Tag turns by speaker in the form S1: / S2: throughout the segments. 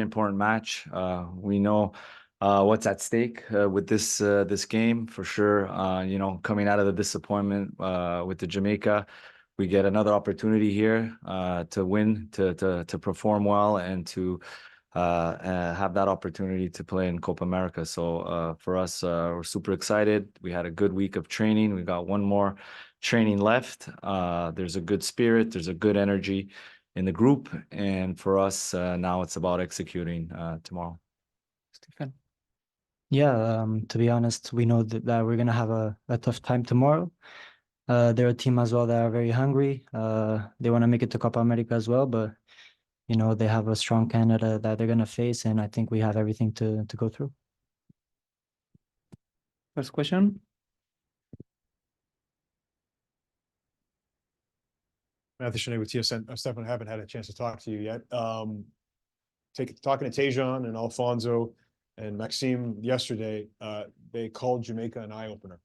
S1: important match. We know what's at stake with this game for sure. Coming out of the disappointment with the Jamaica, we get another opportunity here to win, to perform well, and to have that opportunity to play in Copa America. So for us, we're super excited. We had a good week of training. We got one more training left. There's a good spirit. There's a good energy in the group. And for us, now it's about executing tomorrow.
S2: Stephen?
S3: Yeah, to be honest, we know that we're going to have a tough time tomorrow. They're a team as well that are very hungry. They want to make it to Copa America as well, but they have a strong Canada that they're going to face, and I think we have everything to go through.
S2: First question.
S4: Matthew Chenet with TSN. Stefan, I haven't had a chance to talk to you yet. Talking to Tejan and Alfonso and Maxime yesterday, they called Jamaica an eye-opener.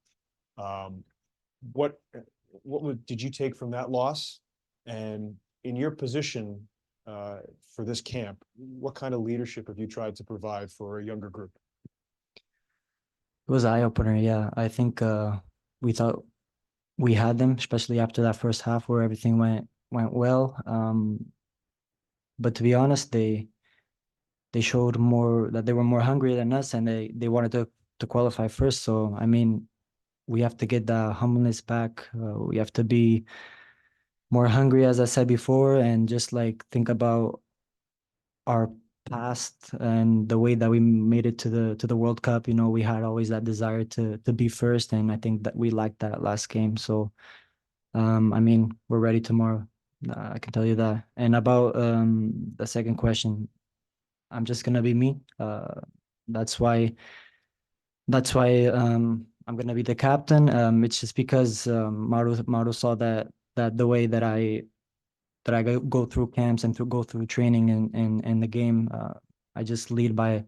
S4: What did you take from that loss? And in your position for this camp, what kind of leadership have you tried to provide for a younger group?
S3: It was an eye-opener, yeah. I think we thought we had them, especially after that first half where everything went well. But to be honest, they showed more that they were more hungry than us, and they wanted to qualify first. So I mean, we have to get the humbleness back. We have to be more hungry, as I said before, and just like think about our past and the way that we made it to the World Cup. We had always that desire to be first, and I think that we lacked that last game. So I mean, we're ready tomorrow. I can tell you that. And about the second question, I'm just gonna be me. That's why I'm gonna be the captain. It's just because Mauro saw that the way that I go through camps and go through training and the game, I just lead by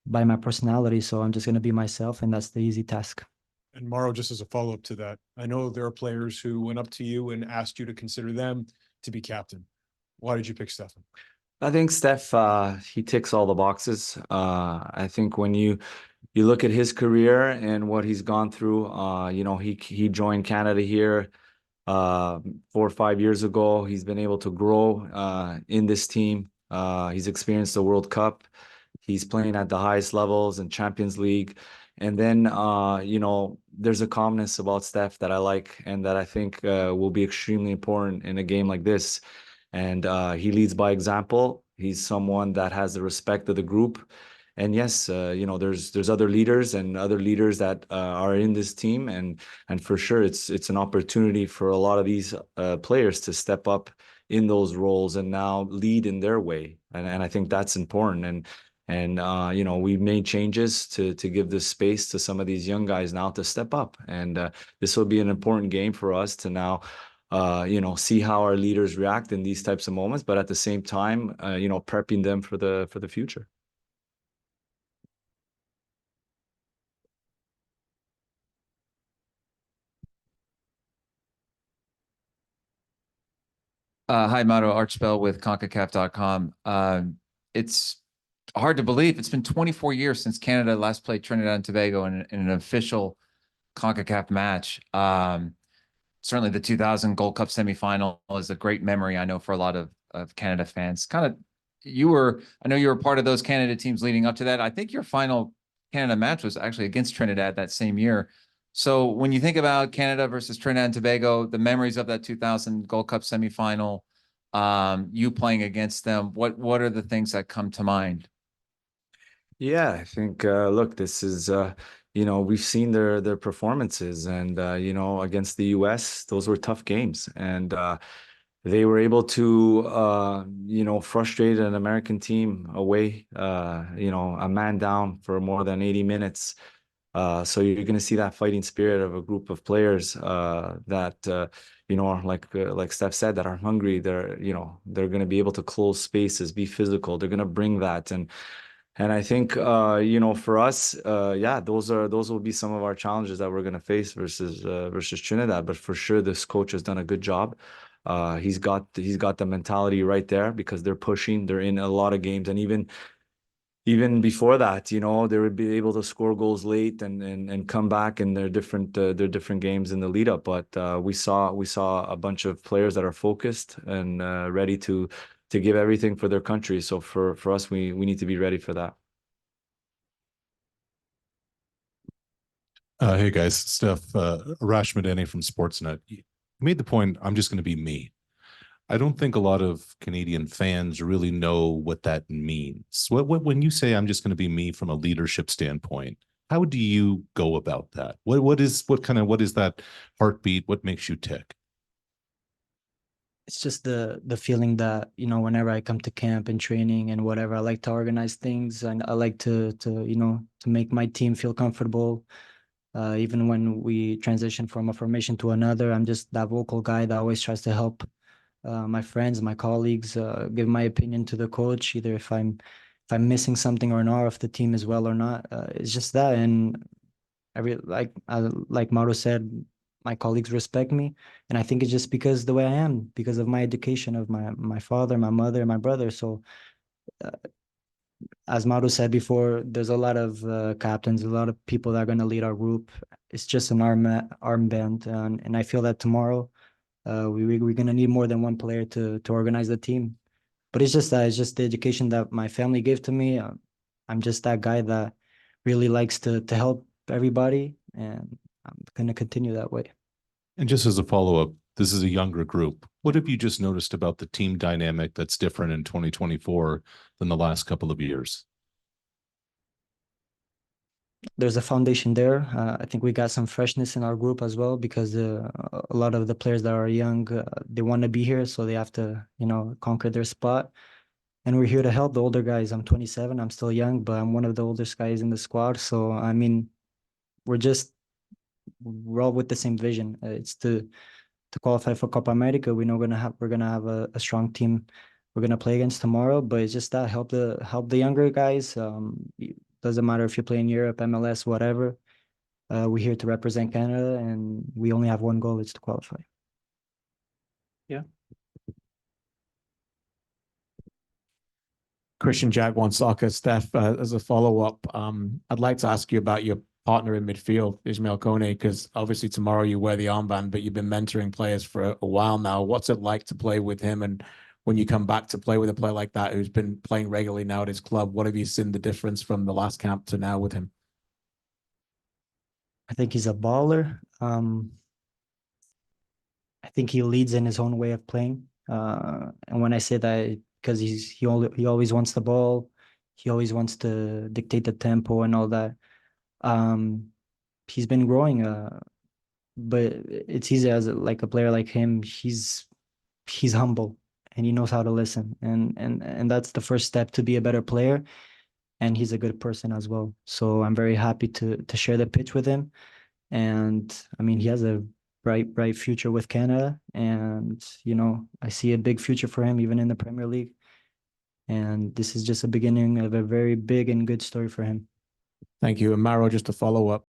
S3: my personality. So I'm just gonna be myself, and that's the easy task.
S4: And Mauro, just as a follow-up to that, I know there are players who went up to you and asked you to consider them to be captain. Why did you pick Stefan?
S1: I think Steph, he ticks all the boxes. I think when you look at his career and what he's gone through, he joined Canada here 4 or 5 years ago. He's been able to grow in this team. He's experienced the World Cup. He's playing at the highest levels in Champions League. And then, there's a calmness about Steph that I like and that I think will be extremely important in a game like this. And he leads by example. He's someone that has the respect of the group. And yes, there's other leaders and other leaders that are in this team, and for sure it's an opportunity for a lot of these players to step up in those roles and now lead in their way. And I think that's important. And we made changes to give this space to some of these young guys now to step up. And this will be an important game for us to now see how our leaders react in these types of moments, but at the same time, prepping them for the future.
S5: Hi, Mauro, Art Spell with Concacaf.com. It's hard to believe it's been 24 years since Canada last played Trinidad and Tobago in an official Concacaf match. Certainly the 2000 Gold Cup semifinal is a great memory, I know, for a lot of Canada fans. I know you were part of those Canada teams leading up to that. I think your final Canada match was actually against Trinidad that same year. So when you think about Canada versus Trinidad and Tobago, the memories of that 2000 Gold Cup semifinal, you playing against them, what are the things that come to mind?
S1: Yeah, I think, look, this is, we've seen their performances, and, against the US, those were tough games. And they were able to, frustrate an American team away, a man down for more than 80 minutes. So you're going to see that fighting spirit of a group of players that, like Steph said, that are hungry. They're going to be able to close spaces, be physical. They're going to bring that. And I think, for us, those will be some of our challenges that we're going to face versus Trinidad. But for sure, this coach has done a good job. He's got the mentality right there because they're pushing. They're in a lot of games, and even before that, you know, they would be able to score goals late and come back in their different games in the lead up. But we saw a bunch of players that are focused and ready to give everything for their country. So for us, we need to be ready for that.
S6: Hey guys, Steph, Arash Madani from Sportsnet. You made the point, I'm just going to be me. I don't think a lot of Canadian fans really know what that means. When you say I'm just going to be me from a leadership standpoint, how do you go about that? What is that heartbeat? What makes you tick?
S3: It's just the feeling that, you know, whenever I come to camp and training and whatever, I like to organize things, and I like to you know, to make my team feel comfortable. Even when we transition from a formation to another, I'm just that vocal guy that always tries to help my friends, my colleagues, give my opinion to the coach, either if I'm missing something or not, if the team is well or not. It's just that, and like Mauro said, my colleagues respect me, and I think it's just because the way I am, because of my education of my father, my mother, my brother. So as Mauro said before, there's a lot of captains, a lot of people that are going to lead our group. It's just an armband, and I feel that tomorrow we're going to need more than one player to organize the team. But it's just that, it's just the education that my family gave to me. I'm just that guy that really likes to help everybody, and I'm going to continue that way.
S6: And just as a follow-up, this is a younger group. What have you just noticed about the team dynamic that's different in 2024 than the last couple of years?
S3: There's a foundation there. I think we got some freshness in our group as well, because a lot of the players that are young, they want to be here, so they have to, you know, conquer their spot. And we're here to help the older guys. I'm 27, I'm still young, but I'm one of the oldest guys in the squad. So, I mean, we're all with the same vision. It's to qualify for Copa America. We're gonna have a strong team we're gonna play against tomorrow, but it's just that help the younger guys. Doesn't matter if you play in Europe, MLS, whatever. We're here to represent Canada, and we only have one goal: it's to qualify.
S2: Christian Jack Soccer. Steph, as a follow-up, I'd like to ask you about your partner in midfield, Ismail Kone, because obviously tomorrow you wear the armband, but you've been mentoring players for a while now. What's it like to play with him? And when you come back to play with a player like that who's been playing regularly now at his club, what have you seen the difference from the last camp to now with him?
S3: I think he's a baller. I think he leads in his own way of playing. And when I say that, because he always wants the ball, he always wants to dictate the tempo and all that. He's been growing, but it's easy as like a player like him. He's humble, and he knows how to listen, and that's the first step to be a better player. And he's a good person as well. So I'm very happy to share the pitch with him. And I mean, he has a bright future with Canada, and you know, I see a big future for him even in the Premier League. And this is just a beginning of a very big and good story for him.
S2: Thank you. And Mauro, just to follow up,